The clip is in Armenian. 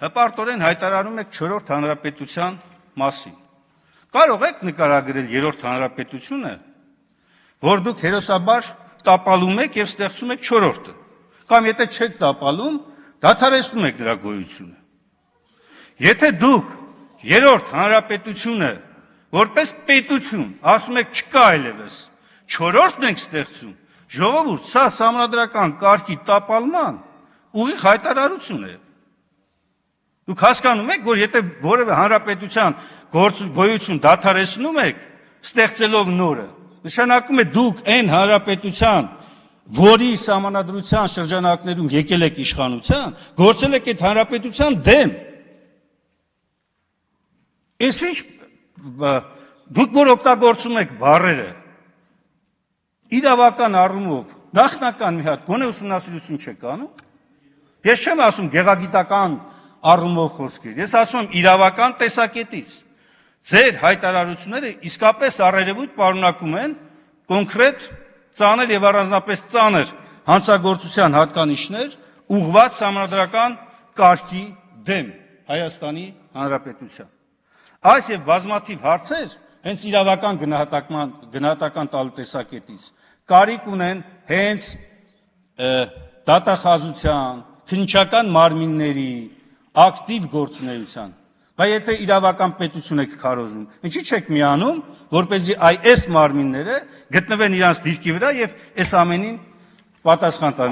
հպարտորեն հայտարարում եք 4-րդ հանրապետության մասին։ Կարող եք նկարագրել 3-րդ հանրապետությունը, որ դուք հերոսաբար տապալում եք եւ ստեղծում եք 4-րդը։ Կամ եթե չեք տապալում, դադարեցնում եք դրա գոյությունը։ Եթե դուք 3-րդ հանրապետությունը որպես պետություն ասում եք չկա այլևս, 4-րդն ենք ստեղծում, ժողովուրդ, սա սահմանադրական կարգի տապալման ուղիղ հայտարարություն է։ Դուք հասկանում եք, որ եթե որևէ հանրապետության գոյություն դադարեցնում եք, ստեղծելով նորը, նշանակում է դուք այն հանրապետության, որի սահմանադրության շրջանակներում եկել եք իշխանության, գործել եք այդ հանրապետության դեմ։ Այս ինչ դուք որ օգտագործում եք բառերը, իրավական առումով նախնական մի հատ գոնե ուսումնասիրություն չեք անում։ Ես չեմ ասում գեղագիտական առումով խոսքեր, ես ասում եմ իրավական տեսակետից։ Ձեր հայտարարությունները իսկապես առերևույթ պարունակում են կոնկրետ ծանր եւ առանձնապես ծանր հանցագործության հատկանիշներ ուղղված սահմանադրական կարգի դեմ Հայաստանի Հանրապետության։ Այս եւ բազմաթիվ հարցեր հենց իրավական գնահատական տալու տեսակետից կարիք ունեն հենց դատախազության, քննչական մարմինների ակտիվ գործունեության։ Բայց եթե իրավական պետություն եք քարոզում, ինչի՞ չեք միանում, որպեսզի այս մարմինները գտնվեն իրանց դիրքի վրա եւ այս ամենին պատասխան տան։